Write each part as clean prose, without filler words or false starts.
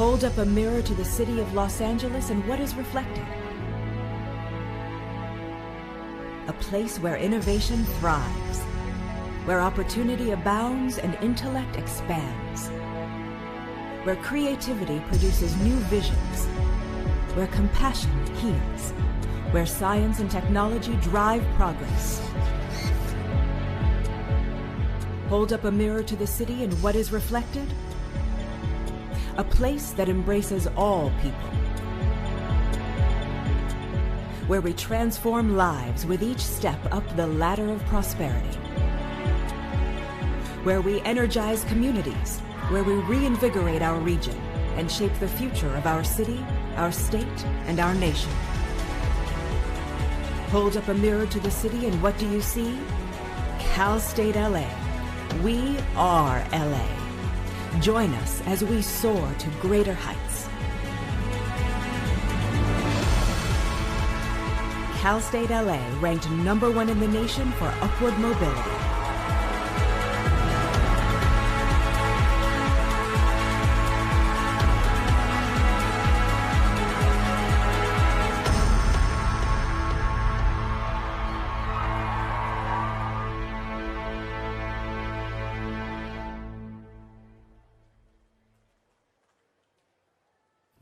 Hold up a mirror to the city of Los Angeles and what is reflected? A place where innovation thrives, where opportunity abounds and intellect expands, where creativity produces new visions, where compassion heals, where science and technology drive progress. Hold up a mirror to the city and what is reflected? A place that embraces all people, where we transform lives with each step up the ladder of prosperity, where we energize communities, where we reinvigorate our region and shape the future of our city, our state, and our nation. Hold up a mirror to the city and what do you see? Cal State LA. We are LA. Join us as we soar to greater heights. Cal State LA ranked #1 in the nation for upward mobility.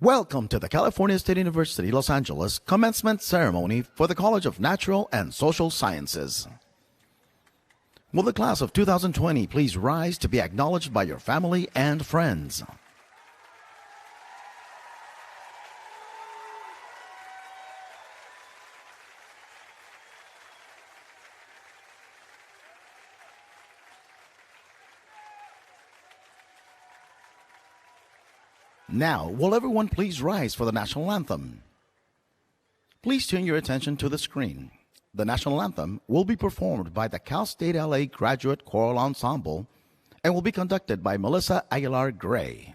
Welcome to the California State University, Los Angeles commencement ceremony for the College of Natural and Social Sciences. Will the class of 2020 please rise to be acknowledged by your family and friends? Now, will everyone please rise for the national anthem? Please turn your attention to the screen. The national anthem will be performed by the Cal State LA Graduate Choral Ensemble and will be conducted by Melissa Aguilar Gray.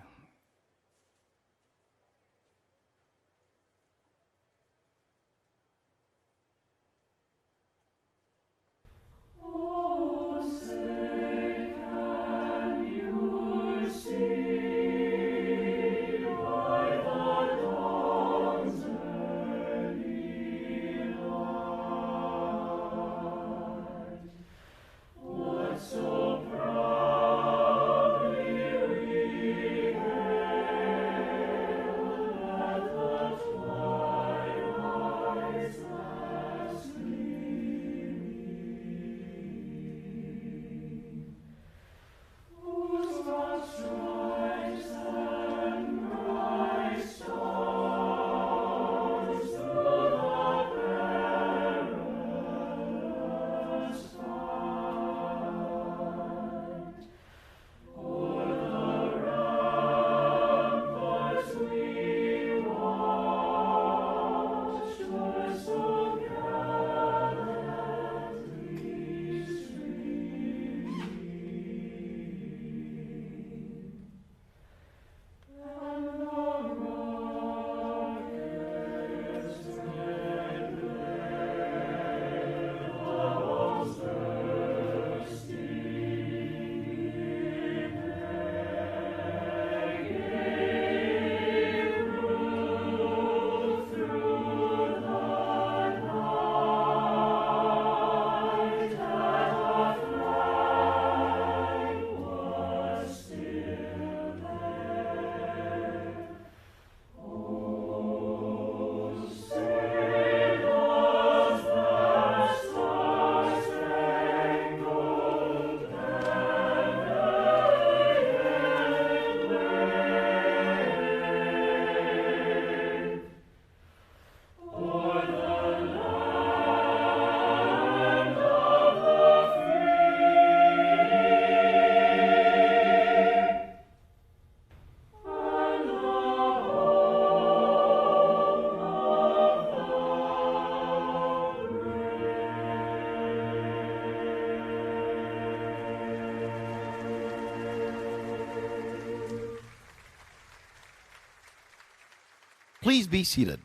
Please be seated.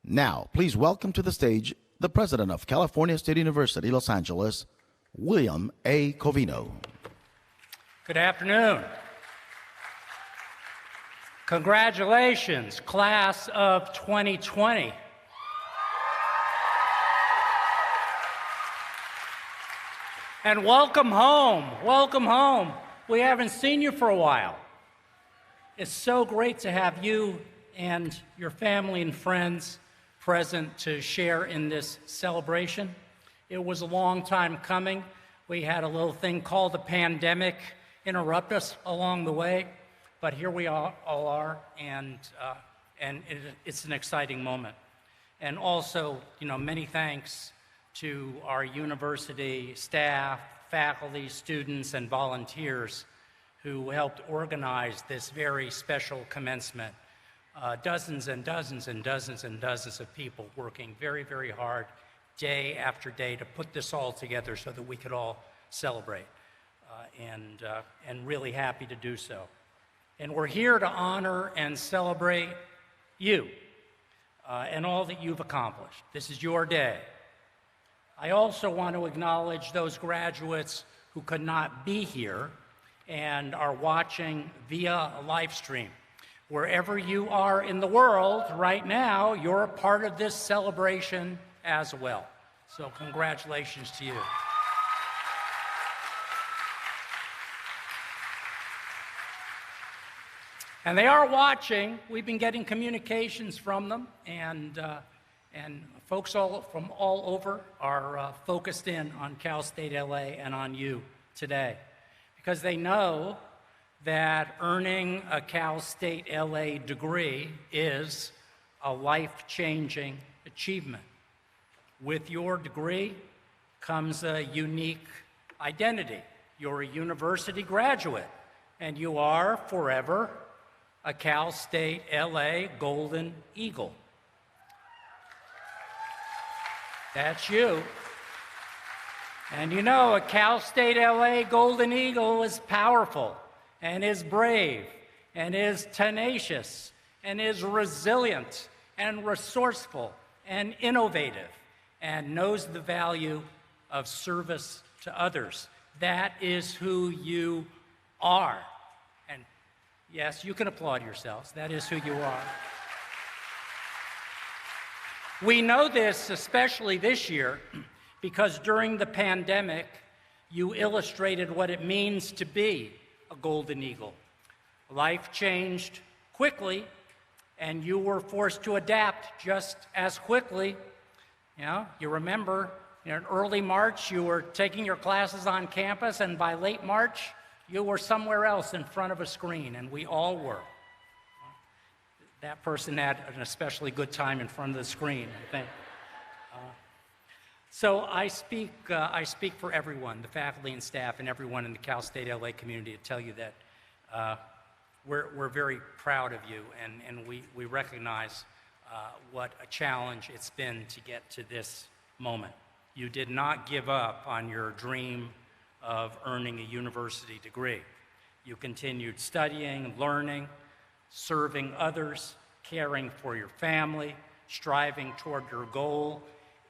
Now, please welcome to the stage the President of California State University, Los Angeles, William A. Covino. Good afternoon. Congratulations, class of 2020. And welcome home, welcome home. We haven't seen you for a while. It's so great to have you and your family and friends present to share in this celebration. It was a long time coming. We had a little thing called the pandemic interrupt us along the way, but here we all are, and it's an exciting moment. And also, many thanks to our university staff, faculty, students, and volunteers who helped organize this very special commencement. Dozens and dozens and dozens and dozens of people working very, very hard day after day to put this all together so that we could all celebrate, and really happy to do so. And we're here to honor and celebrate you and all that you've accomplished. This is your day. I also want to acknowledge those graduates who could not be here and are watching via a live stream. Wherever you are in the world right now, you're a part of this celebration as well. So congratulations to you. And they are watching. We've been getting communications from them, and folks from all over are focused in on Cal State LA and on you today, because they know that earning a Cal State LA degree is a life-changing achievement. With your degree comes a unique identity. You're a university graduate, and you are forever a Cal State LA Golden Eagle. That's you. And a Cal State LA Golden Eagle is powerful, and is brave, and is tenacious, and is resilient, and resourceful, and innovative, and knows the value of service to others. That is who you are. And yes, you can applaud yourselves. That is who you are. We know this especially this year because during the pandemic, you illustrated what it means to be a Golden Eagle. Life changed quickly, and you were forced to adapt just as quickly. You remember, in early March, you were taking your classes on campus, and by late March, you were somewhere else in front of a screen, and we all were. That person had an especially good time in front of the screen, I think. So I speak for everyone, the faculty and staff, and everyone in the Cal State LA community to tell you that we're very proud of you, and we recognize what a challenge it's been to get to this moment. You did not give up on your dream of earning a university degree. You continued studying, learning, serving others, caring for your family, striving toward your goal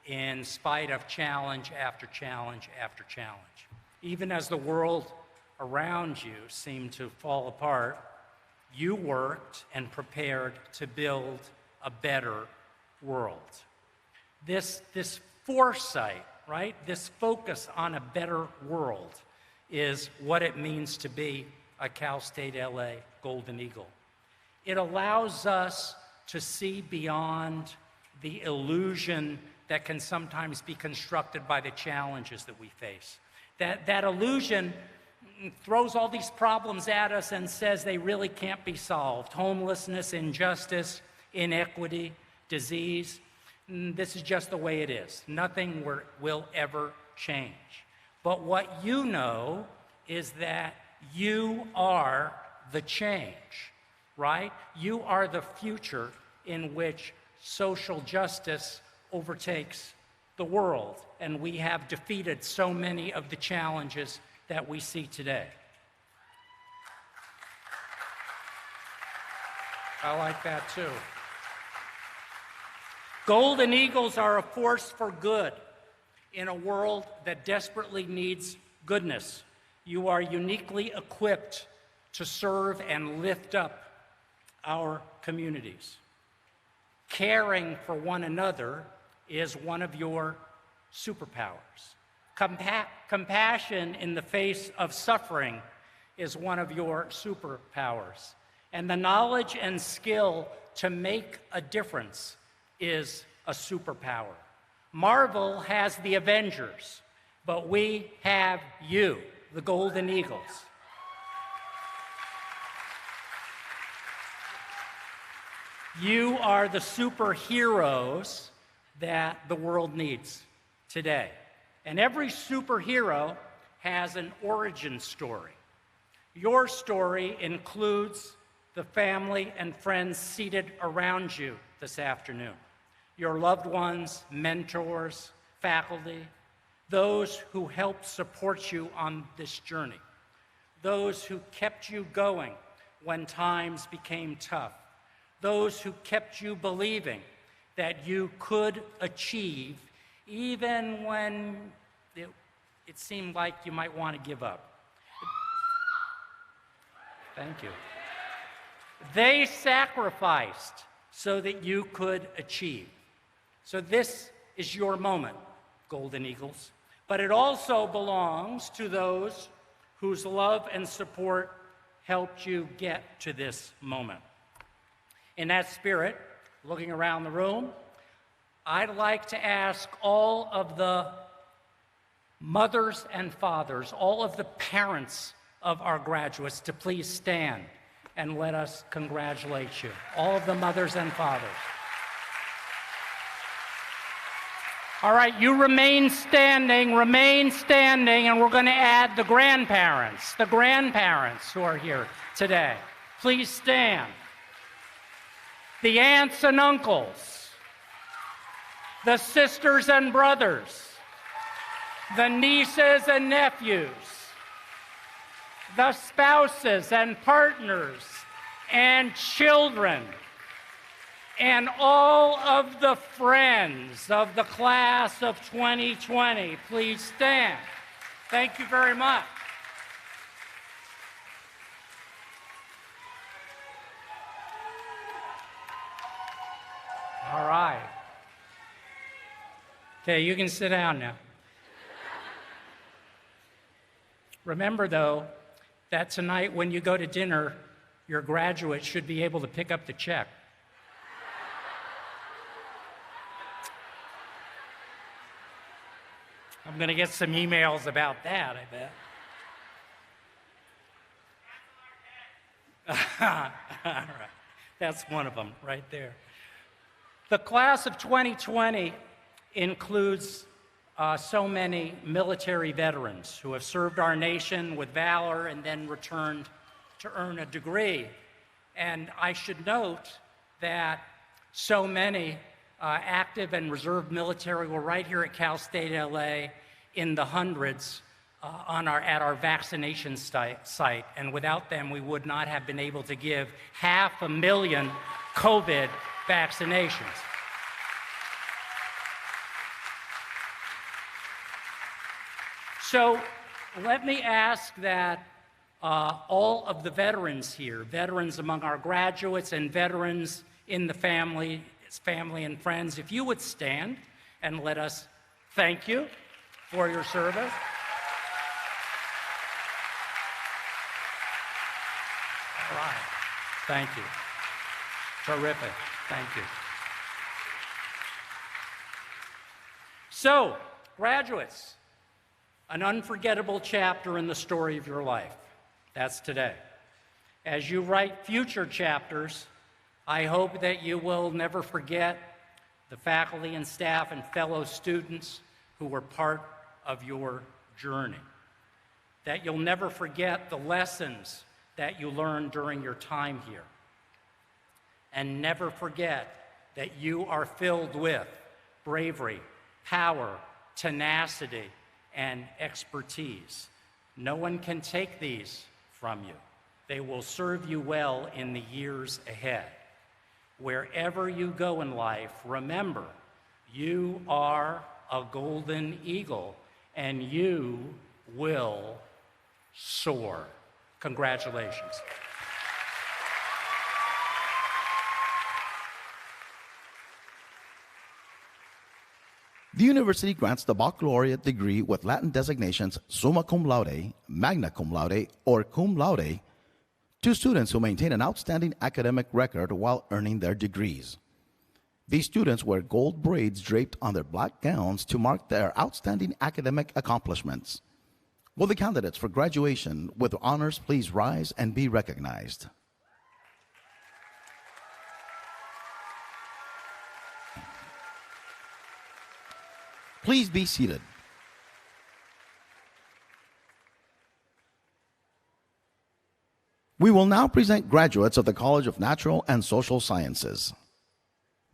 in spite of challenge after challenge after challenge. Even as the world around you seemed to fall apart, you worked and prepared to build a better world. This foresight, right? This focus on a better world is what it means to be a Cal State LA Golden Eagle. It allows us to see beyond the illusion that can sometimes be constructed by the challenges that we face. That illusion throws all these problems at us and says they really can't be solved. Homelessness, injustice, inequity, disease. This is just the way it is. Nothing will ever change. But what you know is that you are the change, right? You are the future in which social justice overtakes the world, and we have defeated so many of the challenges that we see today. I like that too. Golden Eagles are a force for good in a world that desperately needs goodness. You are uniquely equipped to serve and lift up our communities. Caring for one another is one of your superpowers. Compassion in the face of suffering is one of your superpowers. And the knowledge and skill to make a difference is a superpower. Marvel has the Avengers, but we have you, the Golden Eagles. You are the superheroes that the world needs today. And every superhero has an origin story. Your story includes the family and friends seated around you this afternoon. Your loved ones, mentors, faculty, those who helped support you on this journey, those who kept you going when times became tough, those who kept you believing that you could achieve even when it seemed like you might want to give up. Thank you. They sacrificed so that you could achieve. So this is your moment, Golden Eagles, but it also belongs to those whose love and support helped you get to this moment. In that spirit, looking around the room, I'd like to ask all of the mothers and fathers, all of the parents of our graduates to please stand and let us congratulate you. All of the mothers and fathers. All right, you remain standing, and we're going to add the grandparents who are here today. Please stand. The aunts and uncles, the sisters and brothers, the nieces and nephews, the spouses and partners and children, and all of the friends of the class of 2020. Please stand. Thank you very much. All right. Okay, you can sit down now. Remember, though, that tonight when you go to dinner, your graduates should be able to pick up the check. I'm going to get some emails about that, I bet. All right. That's one of them right there. The class of 2020 includes so many military veterans who have served our nation with valor and then returned to earn a degree. And I should note that so many active and reserve military were right here at Cal State LA in the hundreds at our vaccination site. And without them, we would not have been able to give 500,000 COVID vaccinations. So let me ask that all of the veterans here, veterans among our graduates and veterans in the family and friends, if you would stand and let us thank you for your service. All right. Thank you. Terrific. Thank you. So, graduates, an unforgettable chapter in the story of your life. That's today. As you write future chapters, I hope that you will never forget the faculty and staff and fellow students who were part of your journey. That you'll never forget the lessons that you learned during your time here. And never forget that you are filled with bravery, power, tenacity, and expertise. No one can take these from you. They will serve you well in the years ahead. Wherever you go in life, remember, you are a golden eagle, and you will soar. Congratulations. The university grants the baccalaureate degree with Latin designations summa cum laude, magna cum laude, or cum laude to students who maintain an outstanding academic record while earning their degrees. These students wear gold braids draped on their black gowns to mark their outstanding academic accomplishments. Will the candidates for graduation with honors please rise and be recognized? Please be seated. We will now present graduates of the College of Natural and Social Sciences.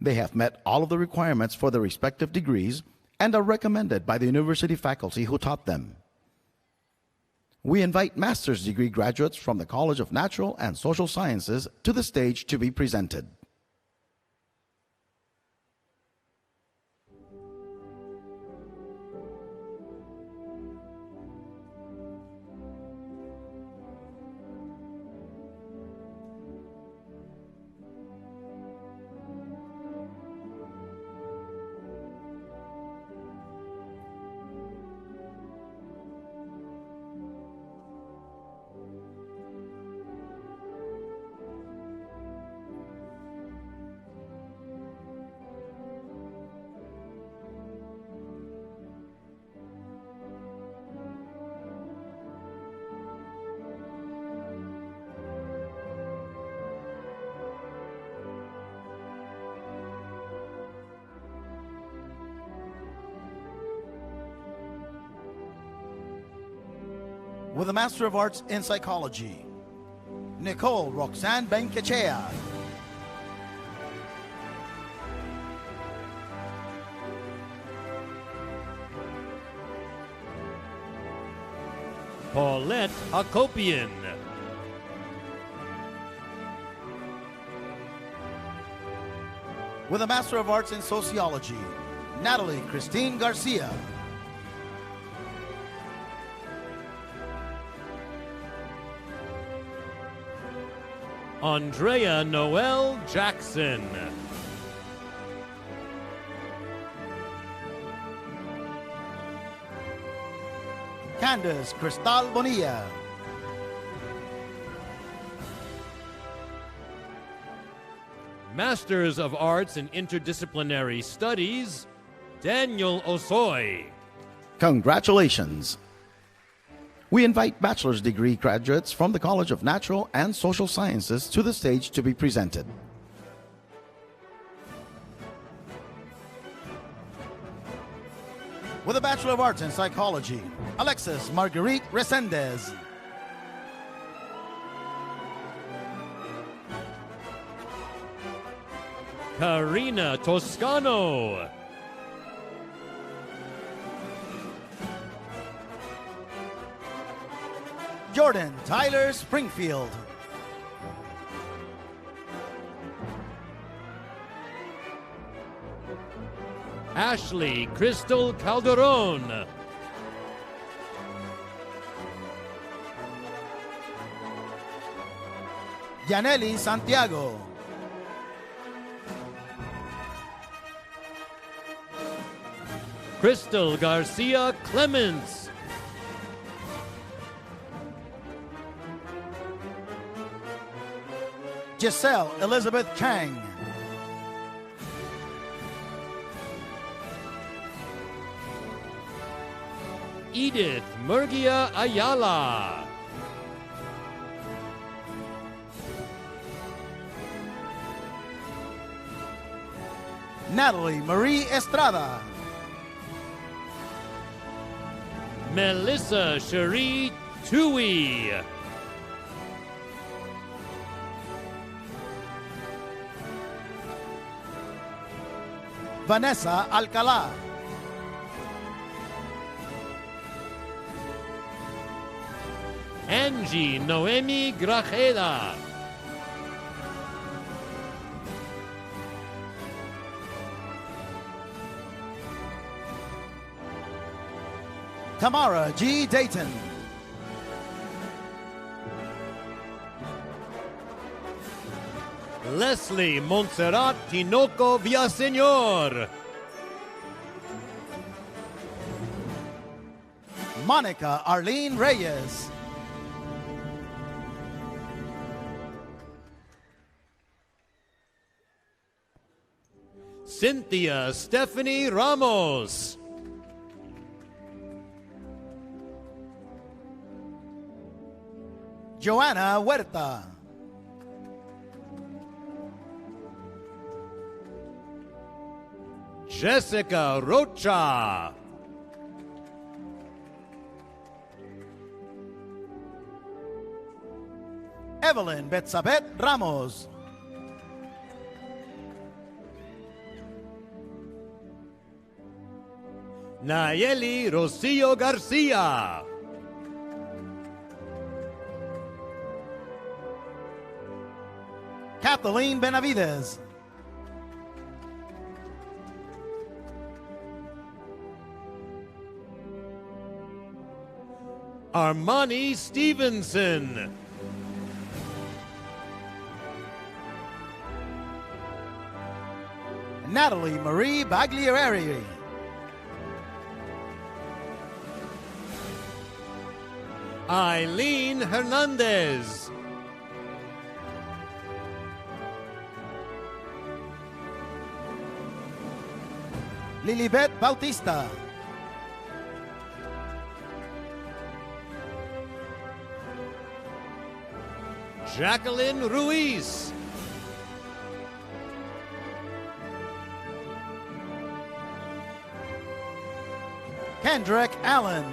They have met all of the requirements for their respective degrees and are recommended by the university faculty who taught them. We invite master's degree graduates from the College of Natural and Social Sciences to the stage to be presented. With a Master of Arts in Psychology, Nicole Roxanne Benkechea. Paulette Hakopian. With a Master of Arts in Sociology, Natalie Christine Garcia. Andrea Noel Jackson. Candace Cristal Bonilla. Masters of Arts in Interdisciplinary Studies, Daniel Osoy. Congratulations. We invite bachelor's degree graduates from the College of Natural and Social Sciences to the stage to be presented. With a Bachelor of Arts in Psychology, Alexis Marguerite Resendez. Karina Toscano. Jordan Tyler Springfield. Ashley Crystal Calderon. Yaneli Santiago. Crystal Garcia Clements. Giselle Elizabeth Chang. Edith Murgia Ayala. Natalie Marie Estrada. Melissa Cherie Tui. Vanessa Alcala. Angie Noemi Grajeda. Tamara G. Dayton. Leslie Montserrat Tinoco Villaseñor. Monica Arlene Reyes. Cynthia Stephanie Ramos. Joanna Huerta. Jessica Rocha. Evelyn Betsabet Ramos. Nayeli Rocio Garcia. Kathleen Benavides. Armani Stevenson. Natalie Marie Baglieri. Eileen Hernandez. Lilibet Bautista. Jacqueline Ruiz. Kendrick Allen.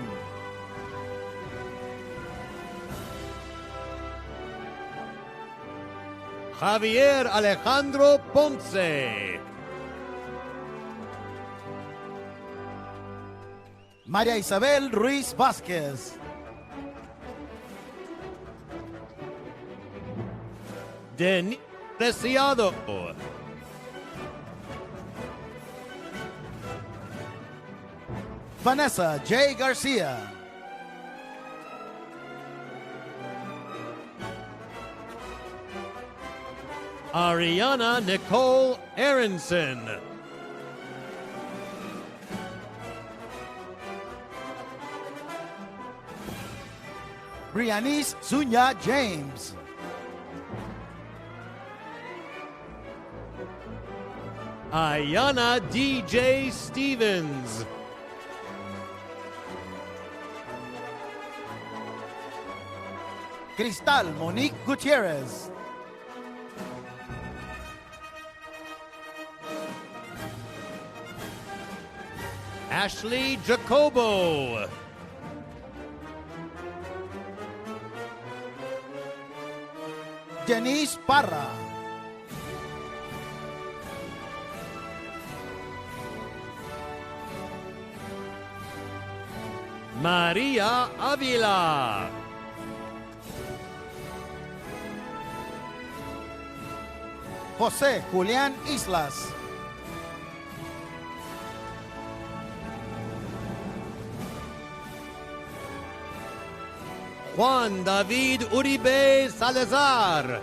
Javier Alejandro Ponce. María Isabel Ruiz Vázquez. Denis Preciado. Vanessa J. Garcia. Ariana Nicole Aronson. Brianice Zunya James. Ayana DJ Stevens. Cristal Monique Gutierrez. Ashley Jacobo. Denise Parra. Maria Avila. José Julián Islas. Juan David Uribe Salazar.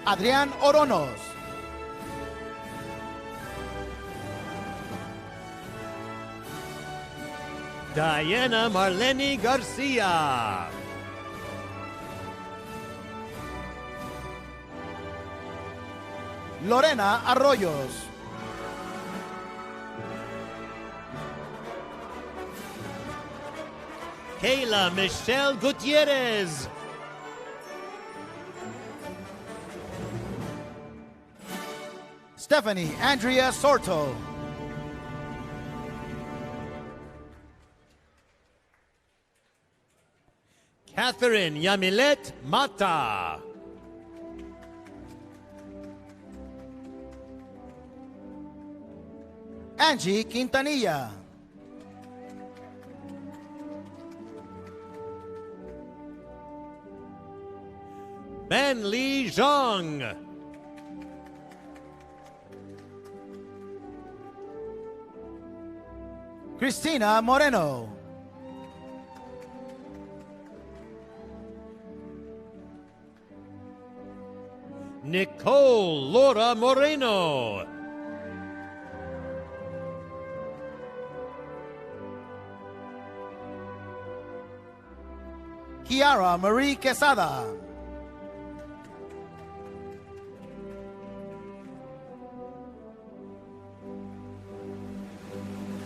Adrián Oronos. Diana Marlene Garcia. Lorena Arroyos. Kayla Michelle Gutierrez. Stephanie Andrea Sorto. Catherine Yamilet Mata. Angie Quintanilla. Ben Li Zhang. Cristina Moreno. Nicole Laura Moreno. Kiara Marie Quesada.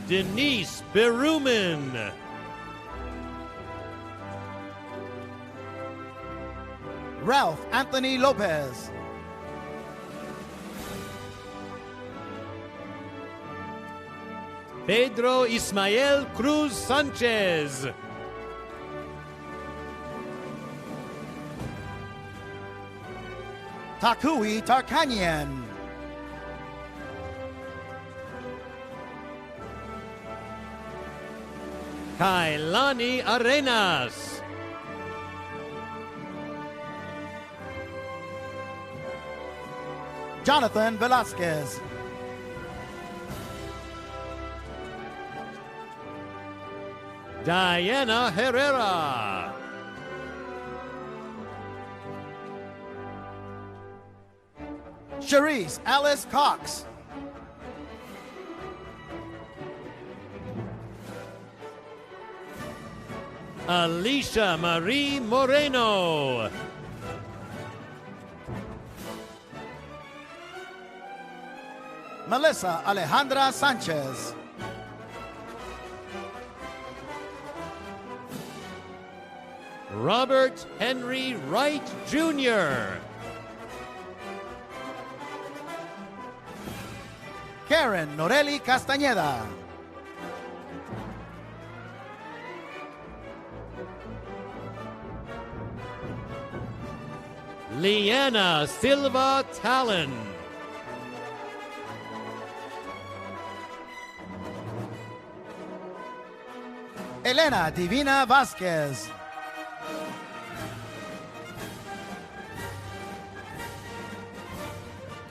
Denise Berumen. Ralph Anthony Lopez. Pedro Ismael Cruz Sanchez. Takui Tarkanian. Kailani Arenas. Jonathan Velasquez. Diana Herrera. Cherise Alice Cox. Alicia Marie Moreno. Melissa Alejandra Sanchez. Robert Henry Wright Jr. Karen Noreli Castañeda. Liana Silva Talon. Elena Divina Vasquez.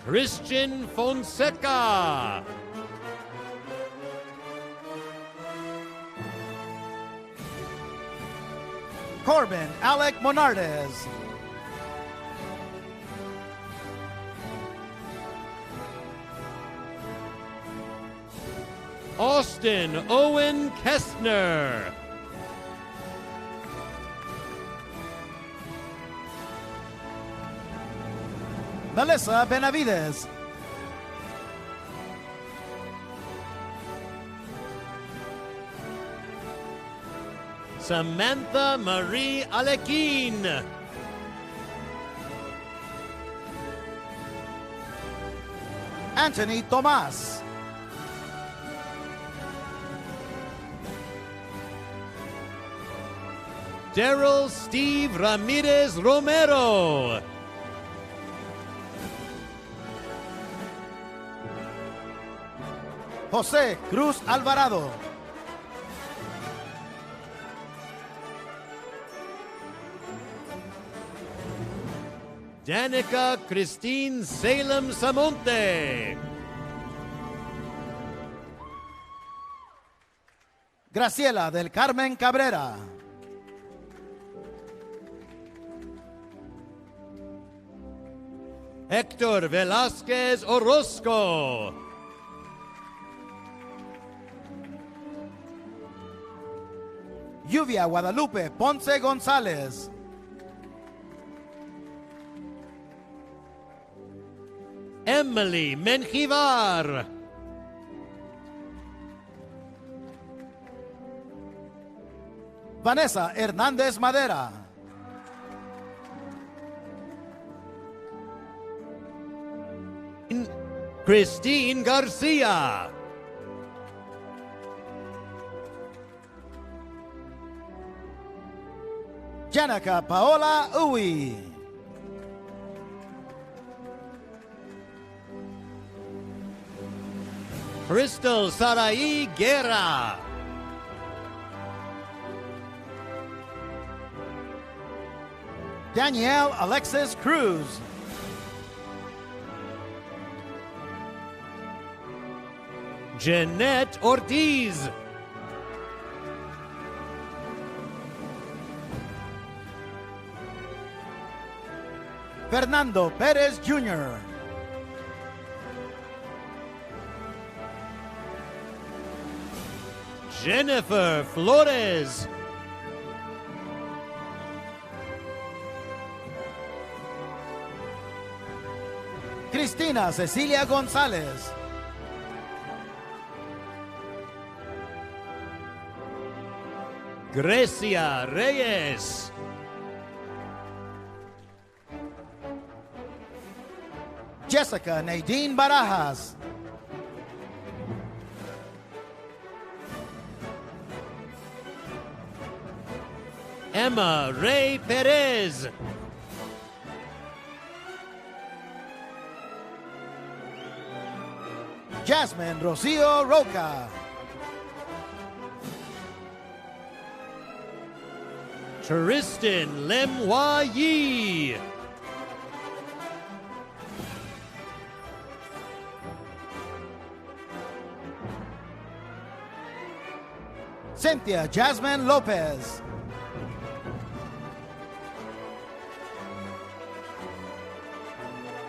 Christian Fonseca. Corbin Alec Monardes. Austin Owen Kestner. Melissa Benavides. Samantha Marie Alequin. Anthony Tomas. Daryl Steve Ramirez Romero. José Cruz Alvarado. Danica Christine Salem Samonte. Graciela del Carmen Cabrera. Hector Velázquez Orozco. Lluvia Guadalupe Ponce González. Emily Menjivar. Vanessa Hernández Madera. Christine Garcia. Janica Paola Uy. Crystal Sarai Guerra. Danielle Alexis Cruz. Jeanette Ortiz. Fernando Pérez Jr. Jennifer Flores. Cristina Cecilia Gonzalez. Grecia Reyes. Jessica Nadine Barajas. Emma Ray Perez. Jasmine Rocio Roca. Tristan Lemwa Yi. Cynthia Jasmine Lopez.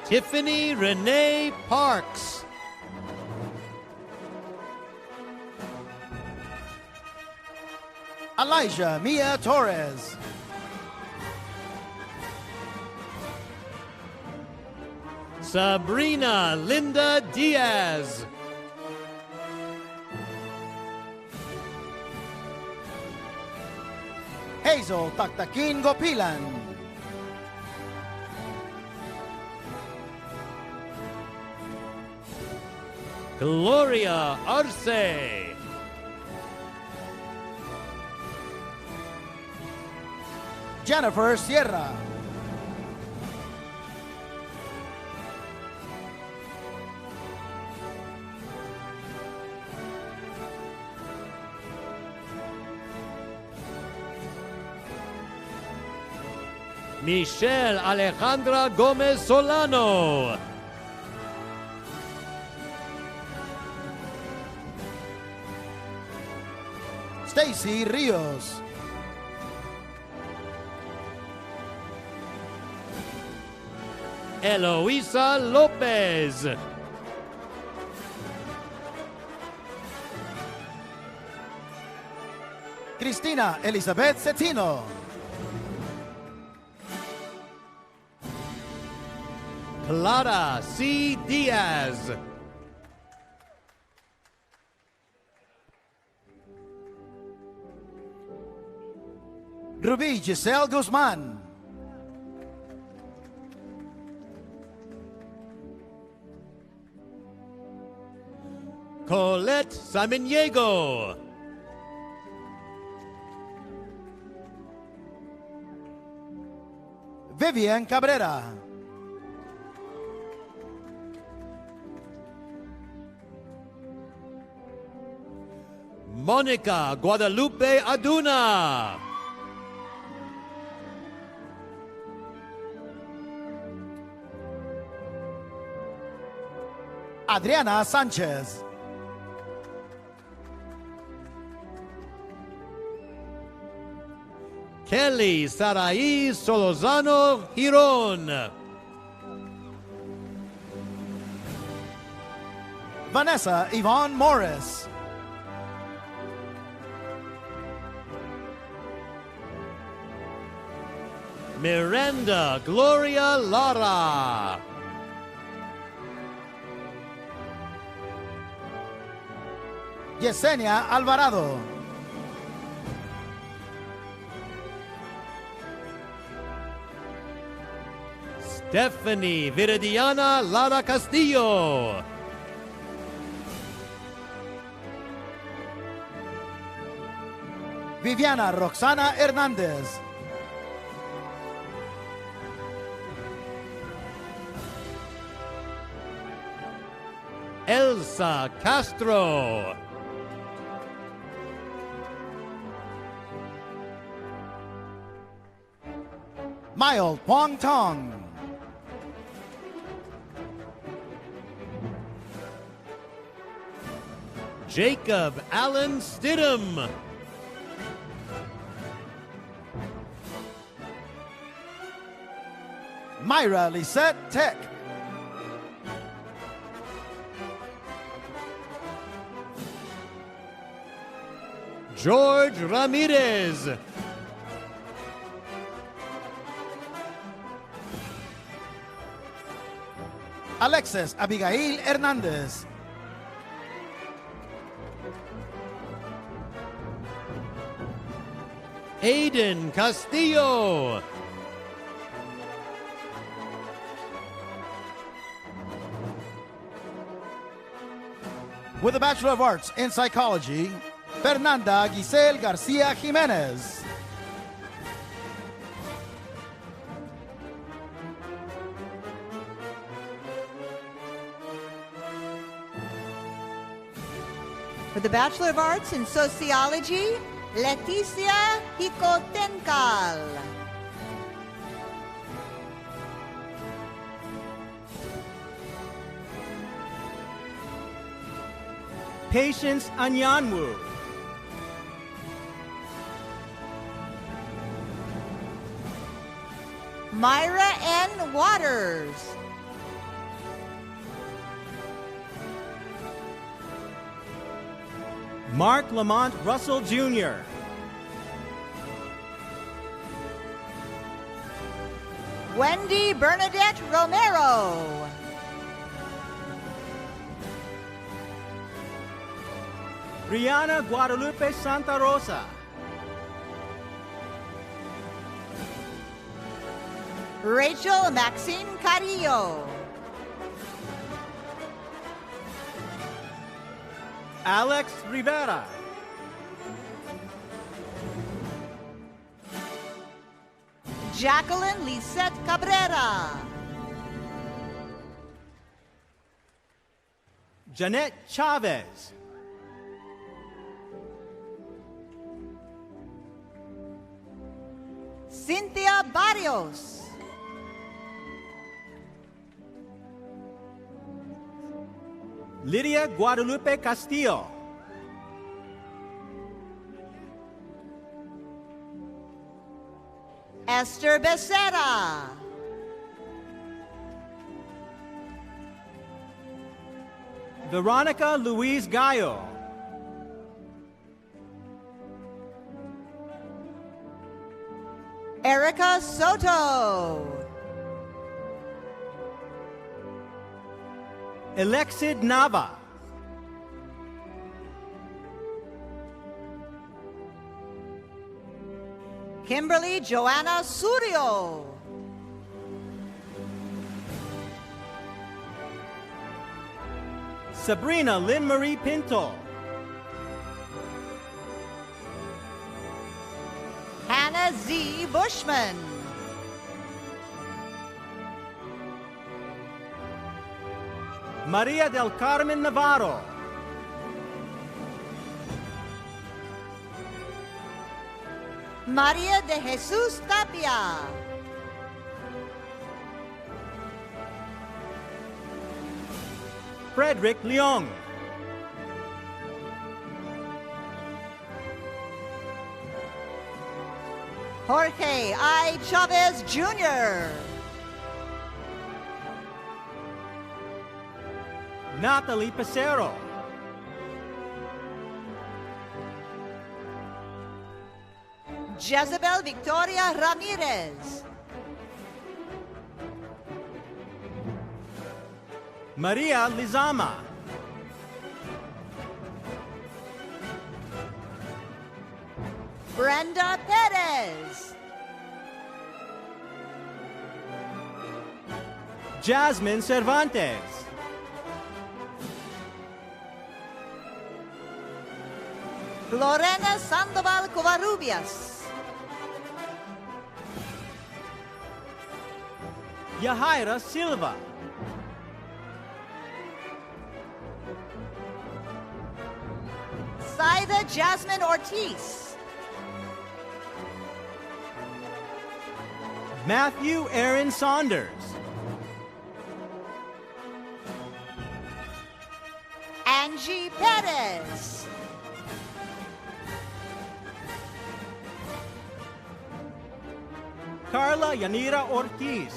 Tiffany Renee Parks. Elijah Mia Torres. Sabrina Linda Diaz. Hazel Taktakin Gopilan. Gloria Arce. Jennifer Sierra. Michelle Alejandra Gomez Solano. Stacy Rios. Eloisa Lopez. Cristina Elizabeth Cetino. Clara C. Diaz. Ruby Giselle Guzman. Colette Samaniego. Vivian Cabrera. Monica Guadalupe Aduna. Adriana Sanchez. Kelly Sarai Solozano Giron. Vanessa Yvonne Morris. Miranda Gloria Lara. Yesenia Alvarado. Stephanie Viridiana Lara Castillo. Viviana Roxana Hernández. Elsa Castro. Mael Pong Tong. Jacob Allen Stidham. Myra Lisette Tech. George Ramirez. Alexis Abigail Hernandez. Aiden Castillo. With a Bachelor of Arts in Psychology, Fernanda Giselle Garcia Jimenez. For the Bachelor of Arts in Sociology, Leticia Hicotencal. Patience Anyanwu. Myra N. Waters. Mark Lamont Russell Jr. Wendy Bernadette Romero. Brianna Guadalupe Santa Rosa. Rachel Maxine Carrillo. Alex Rivera. Jacqueline Lisette Cabrera. Jeanette Chavez. Cynthia Barrios. Lydia Guadalupe Castillo. Esther Becerra. Veronica Louise Gallo. Erica Soto. Alexid Nava. Kimberly Joanna Surio. Sabrina Lynn Marie Pinto. Hannah Z. Bushman. Maria del Carmen Navarro. Maria de Jesus Tapia. Frederick Leong. Jorge I. Chavez Jr. Natalie Pacero. Jezebel Victoria Ramirez. Maria Lizama. Brenda Perez. Jasmine Cervantes. Lorena Sandoval Covarrubias. Yahaira Silva. Saida Jasmine Ortiz. Matthew Aaron Saunders. Angie Perez. Carla Yanira Ortiz.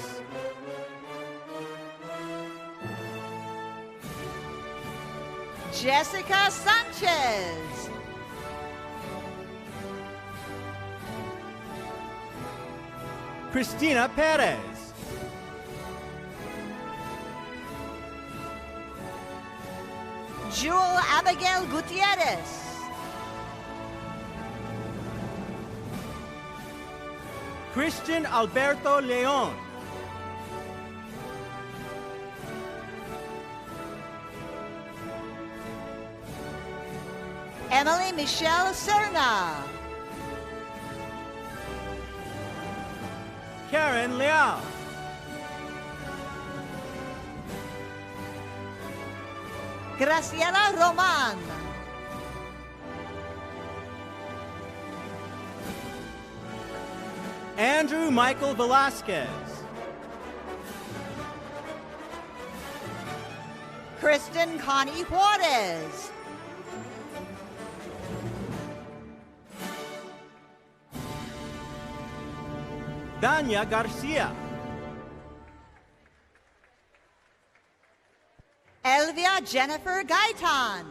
Jessica Sanchez. Cristina Perez. Jewel Abigail Gutierrez. Christian Alberto Leon. Emily Michelle Serna. Karen Leal. Graciela Roman. Andrew Michael Velasquez. Kristen Connie Juarez. Dania Garcia. Elvia Jennifer Gaitan.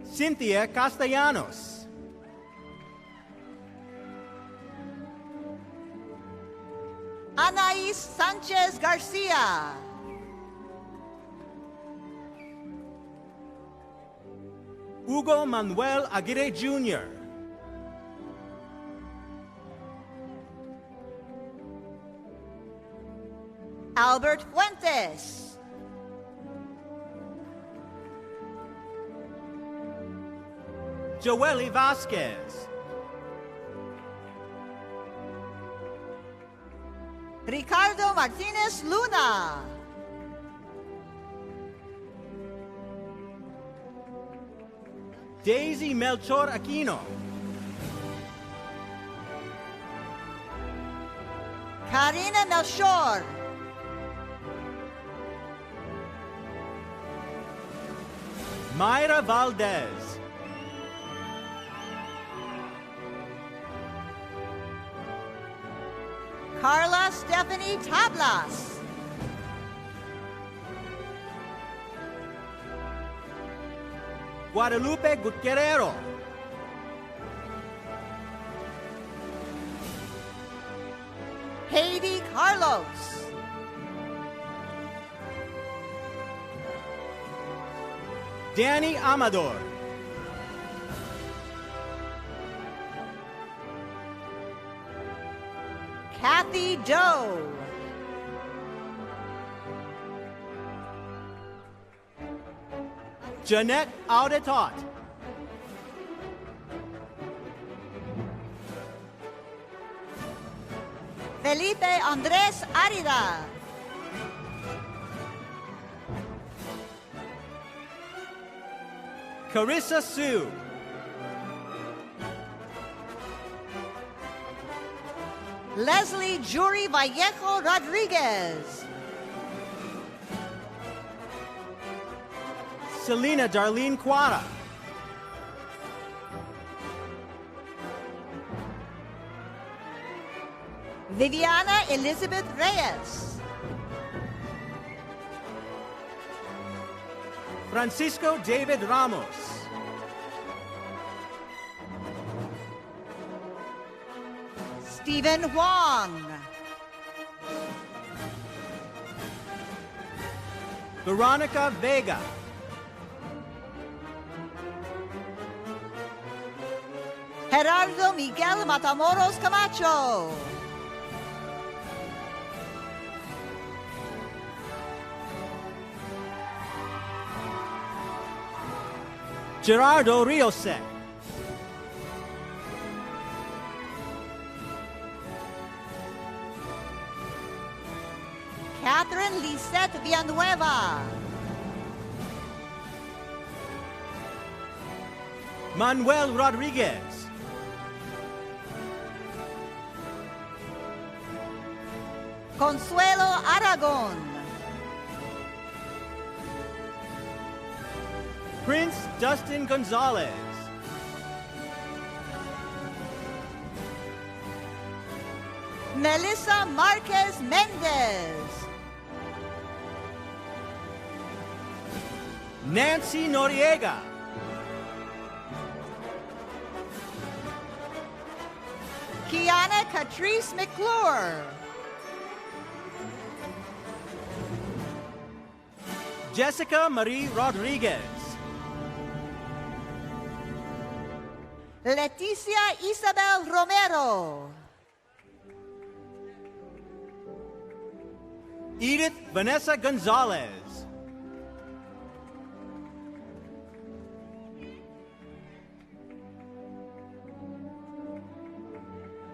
Cynthia Castellanos. Anais Sanchez Garcia. Hugo Manuel Aguirre Jr. Albert Fuentes. Joely Vasquez. Ricardo Martinez Luna. Daisy Melchor Aquino. Karina Melchor. Mayra Valdez. Carla Stephanie Tablas. Guadalupe Gutierrero. Heidi Carlos. Danny Amador. Kathy Doe. Jeanette Audetot. Felipe Andres Arida. Carissa Sue. Leslie Jury Vallejo Rodriguez. Selena Darlene Quara. Viviana Elizabeth Reyes. Francisco David Ramos. Stephen Huang. Veronica Vega. Gerardo Miguel Matamoros Camacho. Gerardo Riosec. Catherine Lisette Villanueva. Manuel Rodriguez. Consuelo Aragon. Prince Dustin Gonzalez. Melissa Marquez Mendez. Nancy Noriega. Kiana Catrice McClure. Jessica Marie Rodriguez. Leticia Isabel Romero. Edith Vanessa Gonzalez.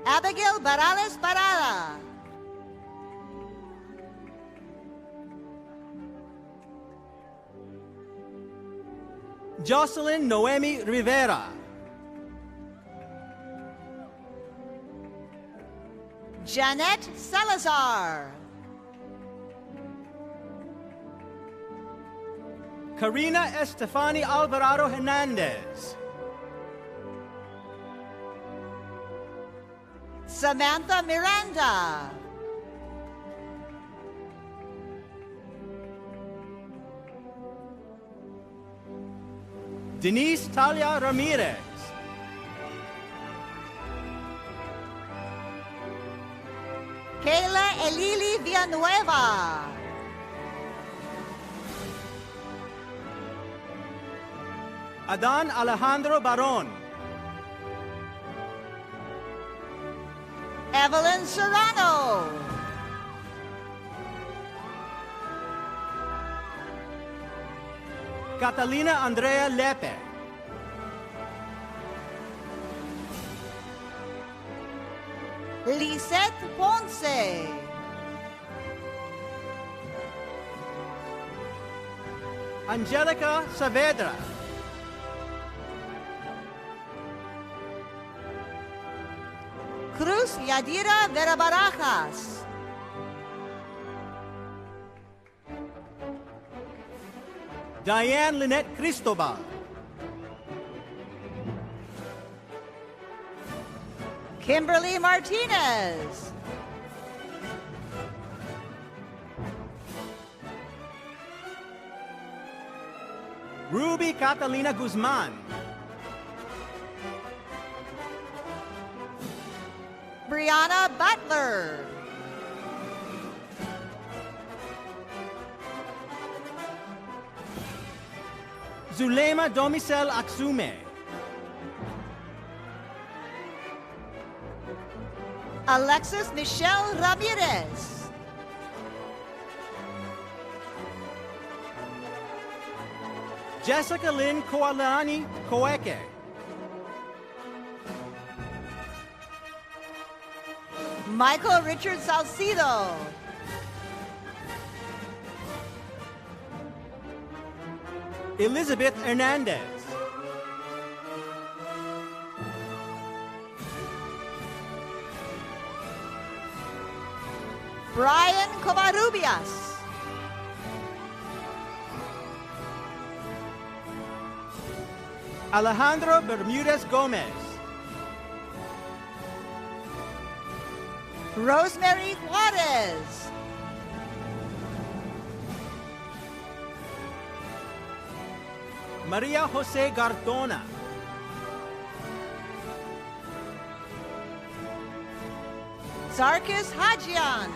Abigail Barales Parada. Jocelyn Noemi Rivera. Janet Salazar. Karina Estefani Alvarado Hernandez. Samantha Miranda. Denise Talia Ramirez. Kayla Elili Villanueva. Adan Alejandro Baron. Evelyn Serrano. Catalina Andrea Lepe. Lisette Ponce. Angelica Saavedra. Cruz Yadira Vera Barajas. Diane Lynette Cristobal. Kimberly Martinez. Ruby Catalina Guzman. Brianna Butler. Zulema Domicel Aksume. Alexis Michelle Ramirez. Jessica Lynn Koalani Koeke. Michael Richard Salcido. Elizabeth Hernandez. Brian Covarrubias. Alejandro Bermudez Gomez. Rosemary Juarez. Maria Jose Gardona. Sarkis Hajian.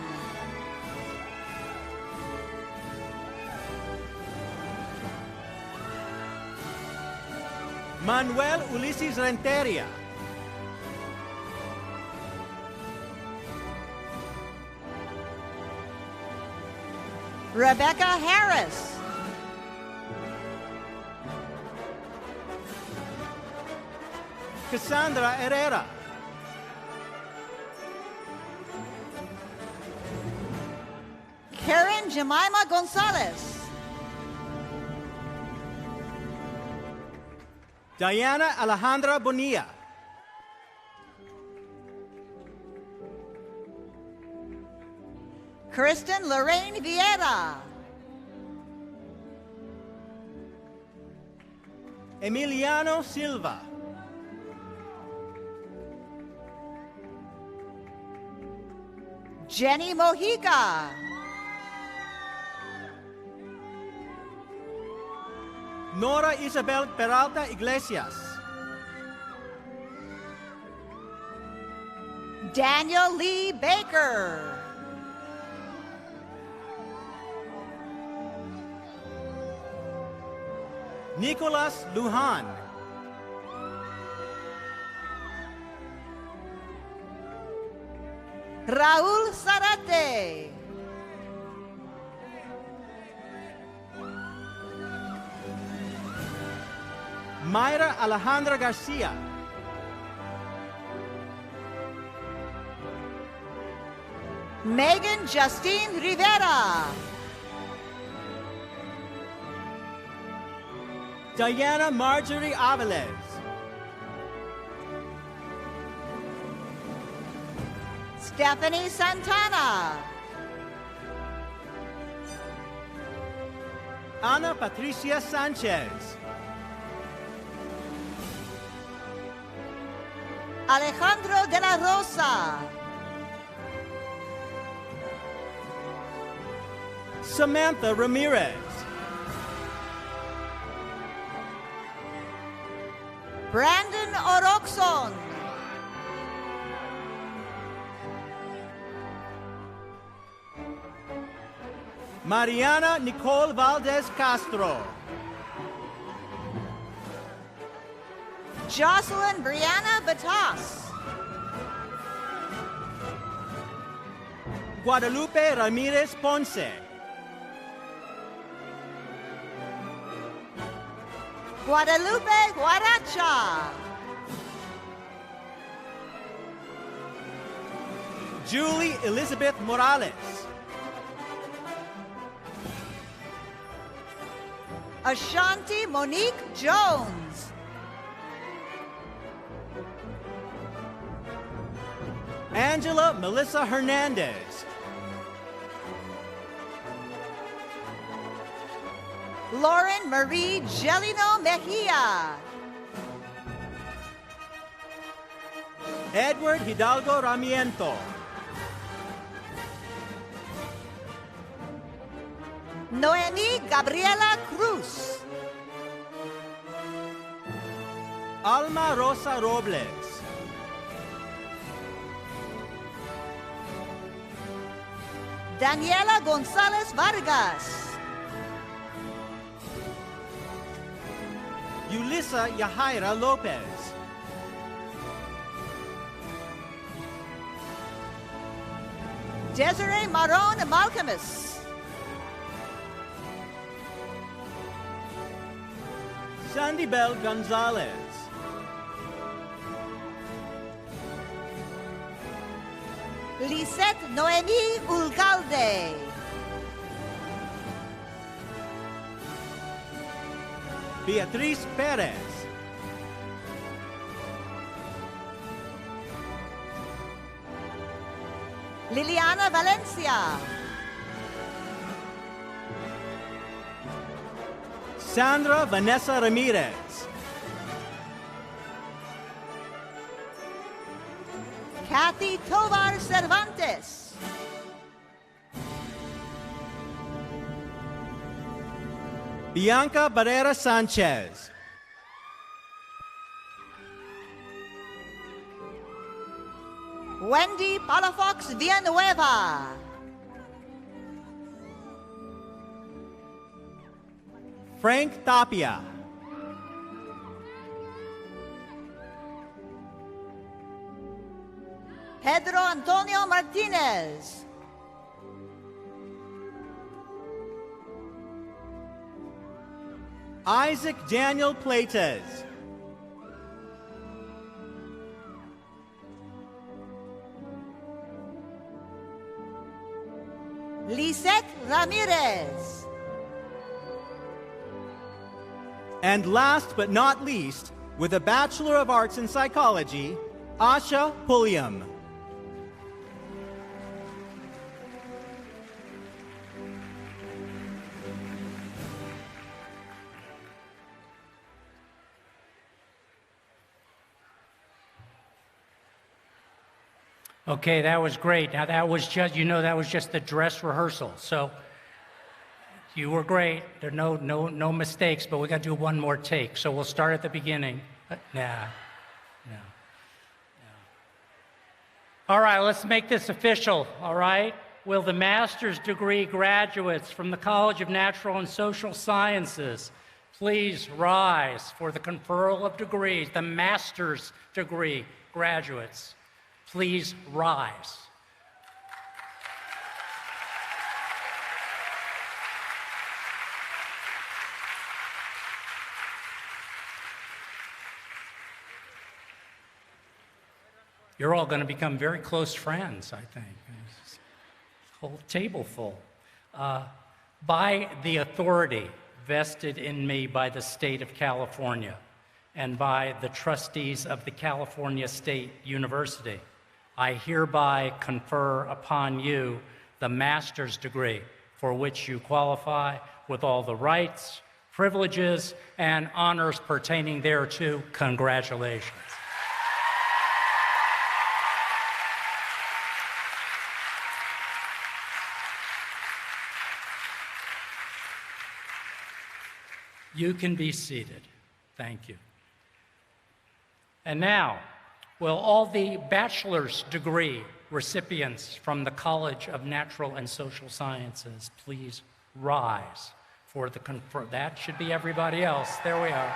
Manuel Ulises Renteria. Rebecca Harris. Cassandra Herrera. Karen Jemima Gonzalez. Diana Alejandra Bonilla. Kristen Lorraine Vieira. Emiliano Silva. Jenny Mojica. Nora Isabel Peralta Iglesias. Daniel Lee Baker. Nicolas Lujan. Raul Zarate. Mayra Alejandra Garcia. Megan Justine Rivera. Diana Marjorie Aviles. Stephanie Santana. Ana Patricia Sanchez. Alejandro de la Rosa. Samantha Ramirez. Brandon Oroxon. Mariana Nicole Valdez Castro. Jocelyn Brianna Batas. Guadalupe Ramirez Ponce. Guadalupe Guaracha. Julie Elizabeth Morales. Ashanti Monique Jones. Angela Melissa Hernandez. Lauren Marie Gelino Mejia. Edward Hidalgo Ramiento. Noemi Gabriela Cruz. Alma Rosa Robles. Daniela Gonzalez Vargas. Yulissa Yahaira Lopez. Desiree Maron Malcolmus. Sandy Bell Gonzalez. Lisette Noemi Ulgalde. Beatriz Perez. Liliana Valencia. Sandra Vanessa Ramirez. Kathy Tovar Cervantes. Bianca Barrera Sanchez. Wendy Palafox Villanueva. Frank Tapia. Pedro Antonio Martinez. Isaac Daniel Plates. Lisette Ramirez. And last but not least, with a Bachelor of Arts in Psychology, Asha Pulliam. Okay, that was great. Now that was just, that was just the dress rehearsal. So you were great. There are no mistakes, but we got to do one more take. So we'll start at the beginning. No. All right, let's make this official, all right? Will the master's degree graduates from the College of Natural and Social Sciences Please rise for the conferral of degrees, the master's degree graduates. Please rise. You're all going to become very close friends, I think. Whole table full. By the authority vested in me by the state of California and by the trustees of the California State University, I hereby confer upon you the master's degree for which you qualify with all the rights, privileges, and honors pertaining thereto. Congratulations. You can be seated. Thank you. And now, will all the bachelor's degree recipients from the College of Natural and Social Sciences please rise for the that should be everybody else. There we are.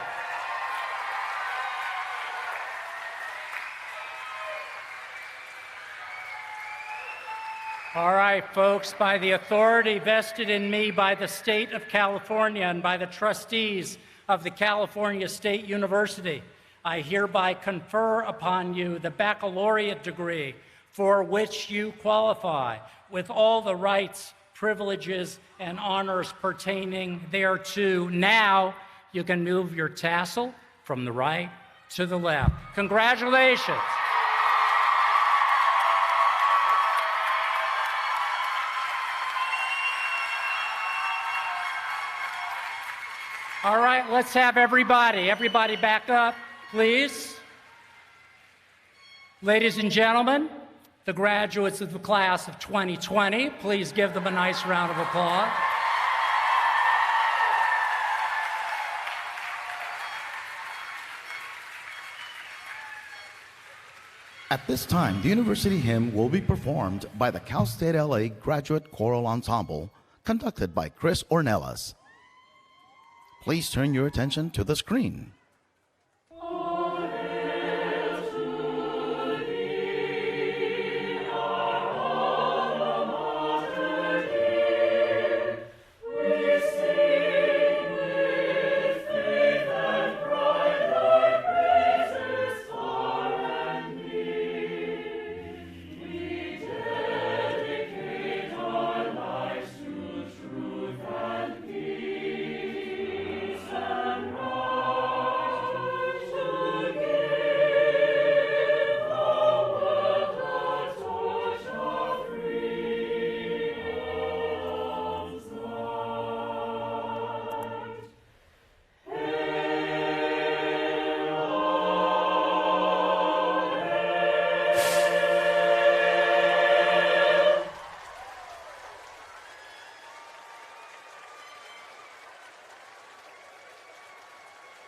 All right, folks, by the authority vested in me by the state of California and by the trustees of the California State University, I hereby confer upon you the baccalaureate degree for which you qualify with all the rights, privileges, and honors pertaining thereto. Now you can move your tassel from the right to the left. Congratulations. All right, let's have everybody back up, please. Ladies and gentlemen, the graduates of the class of 2020, please give them a nice round of applause. At this time, the university hymn will be performed by the Cal State LA Graduate Choral Ensemble, conducted by Chris Ornelas. Please turn your attention to the screen.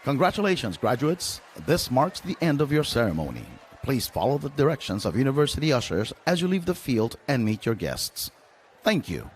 Congratulations, graduates. This marks the end of your ceremony. Please follow the directions of university ushers as you leave the field and meet your guests. Thank you.